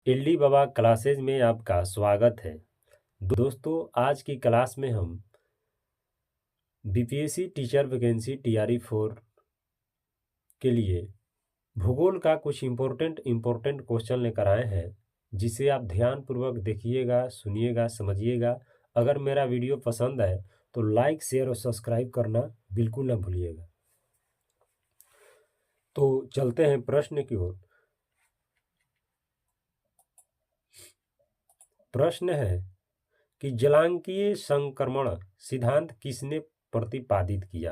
LD बाबा classes में आपका स्वागत है। दोस्तों, आज की क्लास में हम बीपीएससी टीचर वैकेंसी टीआरई 4 के लिए भूगोल का कुछ इम्पोर्टेंट क्वेश्चन लेकर आए हैं, जिसे आप ध्यानपूर्वक देखिएगा, सुनिएगा, समझिएगा। अगर मेरा वीडियो पसंद आए तो लाइक, शेयर और सब्सक्राइब करना बिल्कुल ना भूलिएगा। तो चलते हैं प्रश्न की ओर। प्रश्न है कि जलांकीय संक्रमण सिद्धांत किसने प्रतिपादित किया?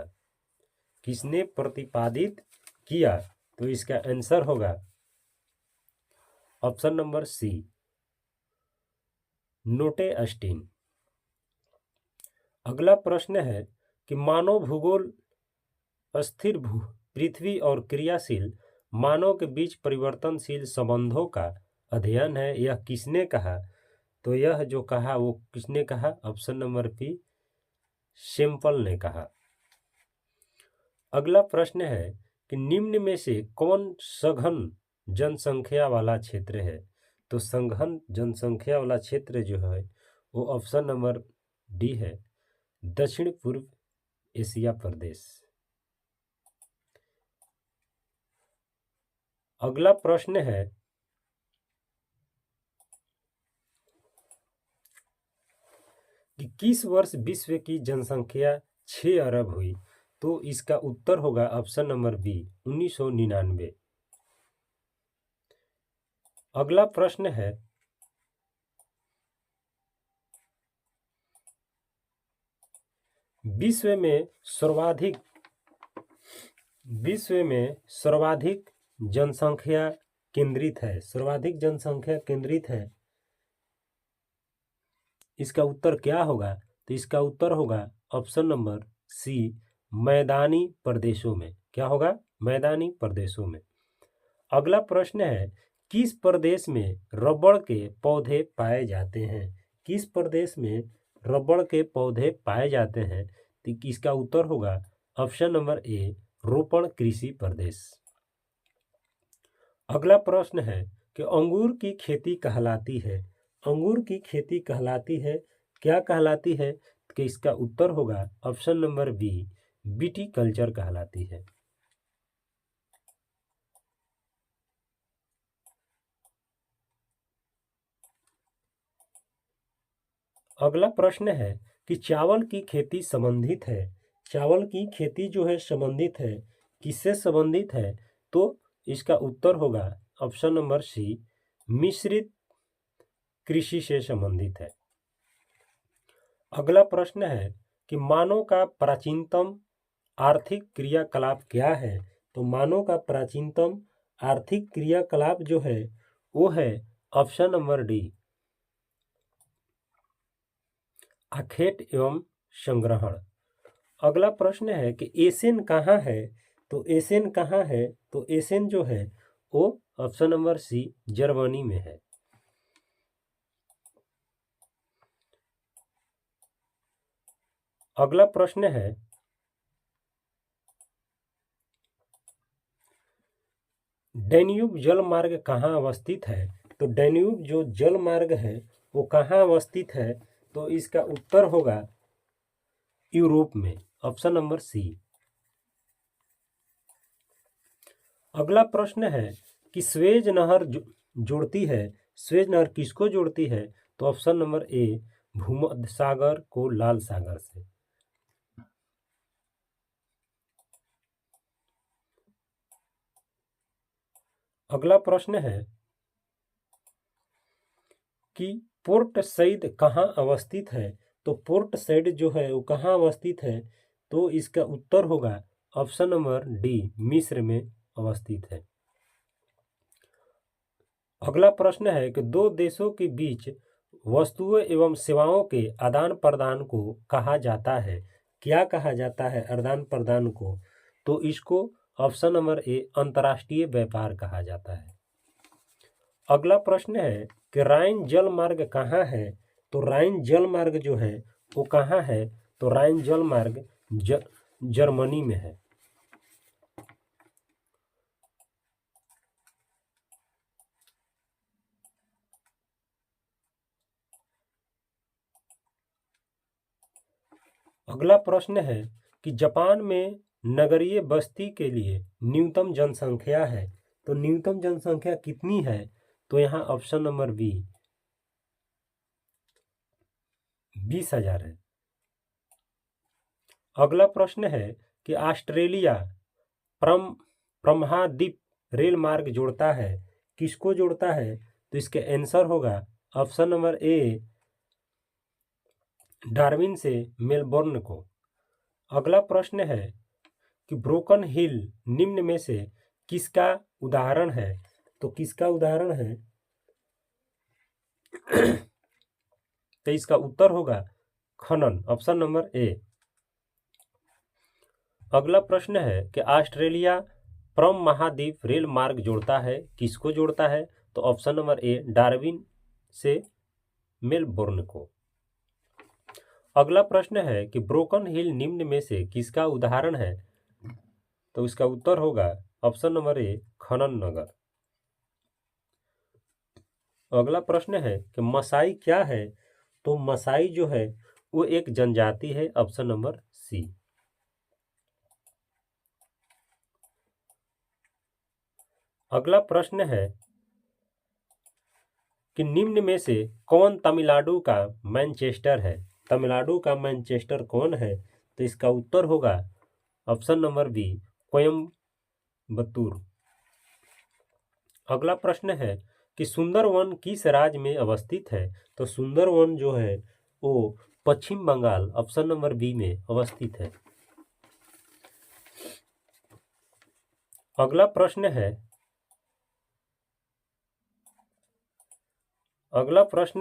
किसने प्रतिपादित किया? तो इसका आंसर होगा ऑप्शन नंबर सी, नोटे अस्टीन। अगला प्रश्न है कि मानव भूगोल स्थिर पृथ्वी और क्रियाशील मानव के बीच परिवर्तनशील संबंधों का अध्ययन है। यह किसने कहा? तो यह जो कहा वो किसने कहा? ऑप्शन नंबर बी, सैंपल ने कहा। अगला प्रश्न है कि निम्न में से कौन सघन जनसंख्या वाला क्षेत्र है? तो सघन जनसंख्या वाला क्षेत्र जो है वो ऑप्शन नंबर डी है, दक्षिण पूर्व एशिया प्रदेश। अगला प्रश्न है कि किस वर्ष विश्व की जनसंख्या 6 अरब हुई? तो इसका उत्तर होगा ऑप्शन नंबर बी, 1999। अगला प्रश्न है विश्व में सर्वाधिक जनसंख्या केंद्रित है। सर्वाधिक जनसंख्या केंद्रित है, इसका उत्तर क्या होगा? तो इसका उत्तर होगा ऑप्शन नंबर सी, मैदानी प्रदेशों में। क्या होगा? मैदानी प्रदेशों में। अगला प्रश्न है किस प्रदेश में रबड़ के पौधे पाए जाते हैं? किस प्रदेश में रबड़ के पौधे पाए जाते हैं? तो इसका उत्तर होगा ऑप्शन नंबर ए, रोपण कृषि प्रदेश। अगला प्रश्न है कि अंगूर की खेती कहलाती है। अंगूर की खेती कहलाती है, क्या कहलाती है? कि इसका उत्तर होगा ऑप्शन नंबर बी, विटीकल्चर कहलाती है। अगला प्रश्न है कि चावल की खेती संबंधित है। चावल की खेती जो है संबंधित है, किससे संबंधित है? तो इसका उत्तर होगा ऑप्शन नंबर सी, मिश्रित कृषि से संबंधित है। अगला प्रश्न है कि मानव का प्राचीनतम आर्थिक क्रियाकलाप क्या है? तो मानव का प्राचीनतम आर्थिक क्रियाकलाप जो है वो है ऑप्शन नंबर डी, आखेट एवं संग्रहण। अगला प्रश्न है कि एशियन कहाँ है? तो एशियन कहाँ है? तो एशियन जो है वो ऑप्शन नंबर सी, जर्मनी में है। अगला प्रश्न है डैन्यूब जल मार्ग कहाँ अवस्थित है? तो डैन्यूब जो जल मार्ग है वो कहाँ अवस्थित है? तो इसका उत्तर होगा यूरोप में, ऑप्शन नंबर सी। अगला प्रश्न है कि स्वेज नहर जोड़ती है। स्वेज नहर किसको जोड़ती है? तो ऑप्शन नंबर ए, भूमध्य सागर को लाल सागर से। अगला प्रश्न है कि पोर्ट सईद कहाँ अवस्थित है? तो पोर्ट सईद जो है वो कहाँ अवस्थित है? तो इसका उत्तर होगा ऑप्शन नंबर डी, मिस्र में अवस्थित है। अगला प्रश्न है कि दो देशों के बीच वस्तुओं एवं सेवाओं के आदान प्रदान को कहा जाता है? क्या कहा जाता है आदान प्रदान को? तो इसको ऑप्शन नंबर ए, अंतर्राष्ट्रीय व्यापार कहा जाता है। अगला प्रश्न है कि राइन जल मार्ग कहाँ है? तो राइन जल मार्ग जो है वो कहाँ है? तो राइन जल मार्ग जर्मनी में है। अगला प्रश्न है कि जापान में नगरीय बस्ती के लिए न्यूनतम जनसंख्या है, तो न्यूनतम जनसंख्या कितनी है? तो यहाँ ऑप्शन नंबर बी 20,000 है। अगला प्रश्न है कि ऑस्ट्रेलिया प्रमहाद्वीप रेल मार्ग जोड़ता है, किसको जोड़ता है? तो इसके आंसर होगा ऑप्शन नंबर ए डार्विन से मेलबोर्न को। अगला प्रश्न है कि ब्रोकन हिल निम्न में से किसका उदाहरण है? तो किसका उदाहरण है? तो इसका उत्तर होगा खनन, ऑप्शन नंबर ए। अगला प्रश्न है कि ऑस्ट्रेलिया प्रम महाद्वीप रेल मार्ग जोड़ता है, किसको जोड़ता है? तो ऑप्शन नंबर ए डार्विन से मेलबोर्न को। अगला प्रश्न है कि ब्रोकन हिल निम्न में से किसका उदाहरण है? तो इसका उत्तर होगा ऑप्शन नंबर ए खनन नगर। अगला प्रश्न है कि मसाई क्या है? तो मसाई जो है वो एक जनजाति है, ऑप्शन नंबर सी। अगला प्रश्न है कि निम्न में से कौन तमिलनाडु का मैनचेस्टर है? तमिलनाडु का मैनचेस्टर कौन है? तो इसका उत्तर होगा ऑप्शन नंबर बी कोयम्बतूर। अगला प्रश्न है कि सुंदरवन किस राज्य में अवस्थित है? तो सुंदरवन जो है वो पश्चिम बंगाल, ऑप्शन नंबर बी में अवस्थित है। अगला प्रश्न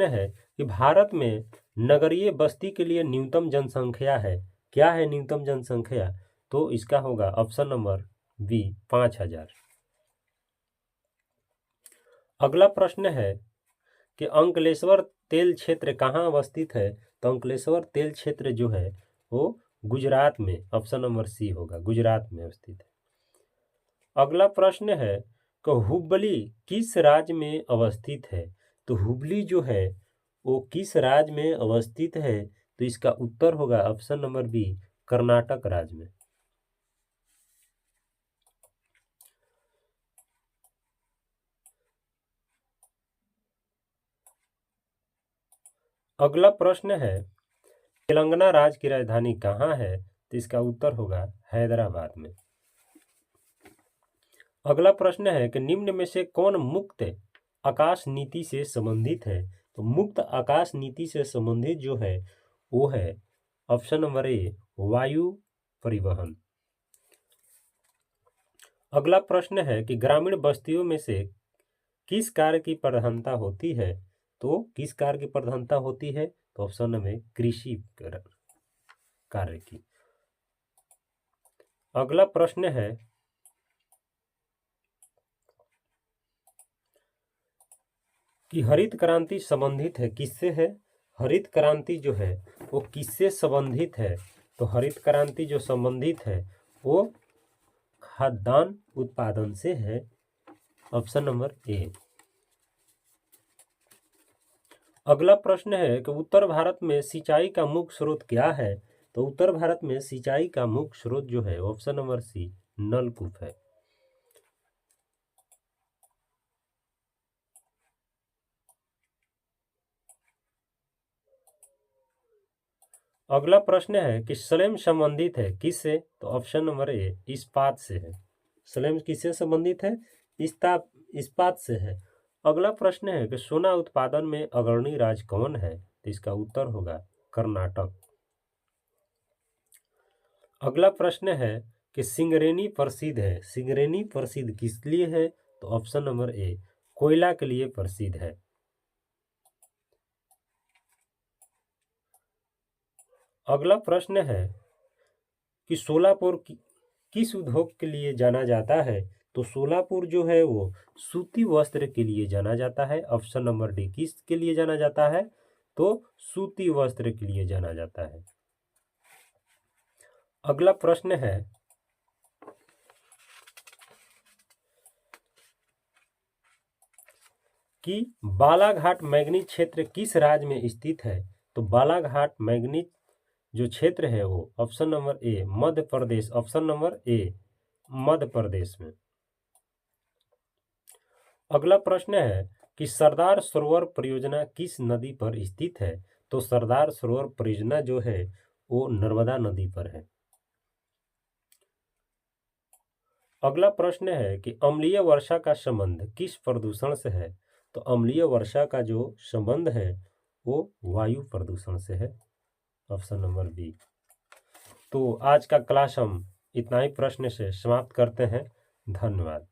है कि भारत में नगरीय बस्ती के लिए न्यूनतम जनसंख्या है, क्या है न्यूनतम जनसंख्या? तो इसका होगा ऑप्शन नंबर बी 5,000। अगला प्रश्न है कि अंकलेश्वर तेल क्षेत्र कहाँ अवस्थित है? तो अंकलेश्वर तेल क्षेत्र जो है वो गुजरात में, ऑप्शन नंबर सी होगा, गुजरात में अवस्थित है। अगला प्रश्न है कि हुबली किस राज्य में अवस्थित है? तो हुबली जो है वो किस राज्य में अवस्थित है? तो इसका उत्तर होगा ऑप्शन नंबर बी कर्नाटक राज्य में। अगला प्रश्न है तेलंगाना राज्य की राजधानी कहाँ है? तो इसका उत्तर होगा हैदराबाद में। अगला प्रश्न है कि निम्न में से कौन मुक्त आकाश नीति से संबंधित है? तो मुक्त आकाश नीति से संबंधित जो है वो है ऑप्शन नंबर ए वायु परिवहन। अगला प्रश्न है कि ग्रामीण बस्तियों में से किस कार्य की प्रधानता होती है? तो किस कार्य की प्रधानता होती है? तो ऑप्शन में कृषि कार्य की। अगला प्रश्न है कि हरित क्रांति संबंधित है किससे है? हरित क्रांति जो है वो किससे संबंधित है? तो हरित क्रांति जो संबंधित है वो खाद्यान्न उत्पादन से है, ऑप्शन नंबर ए। अगला प्रश्न है कि उत्तर भारत में सिंचाई का मुख्य स्रोत क्या है? तो उत्तर भारत में सिंचाई का मुख्य स्रोत जो है ऑप्शन नंबर सी नलकूप है। अगला प्रश्न है कि स्लेम संबंधित है किससे? तो ऑप्शन नंबर ए इस्पात से है। स्लेम किससे संबंधित है? इस्पात से है। अगला प्रश्न है कि सोना उत्पादन में अग्रणी राज्य कौन है? तो इसका उत्तर होगा कर्नाटक। अगला प्रश्न है कि सिंगरेनी प्रसिद्ध है, सिंगरेनी प्रसिद्ध किस लिए है? तो ऑप्शन नंबर ए कोयला के लिए प्रसिद्ध है। अगला प्रश्न है कि सोलापुर किस उद्योग के लिए जाना जाता है? तो सोलापुर जो है वो सूती वस्त्र के लिए जाना जाता है, ऑप्शन नंबर डी। किस के लिए जाना जाता है? तो सूती वस्त्र के लिए जाना जाता है। अगला प्रश्न है कि बालाघाट मैंगनीज क्षेत्र किस राज्य में स्थित है? तो बालाघाट मैंगनीज जो क्षेत्र है वो option number A Madhya Pradesh, option number A Madhya Pradesh में। अगला प्रश्न है कि सरदार सरोवर परियोजना किस नदी पर स्थित है? तो सरदार सरोवर परियोजना जो है वो नर्मदा नदी पर है। अगला प्रश्न है कि अम्लीय वर्षा का संबंध किस प्रदूषण से है? तो अम्लीय वर्षा का जो संबंध है वो वायु प्रदूषण से है, ऑप्शन नंबर बी। तो आज का क्लास हम इतना ही प्रश्न से समाप्त करते हैं। धन्यवाद।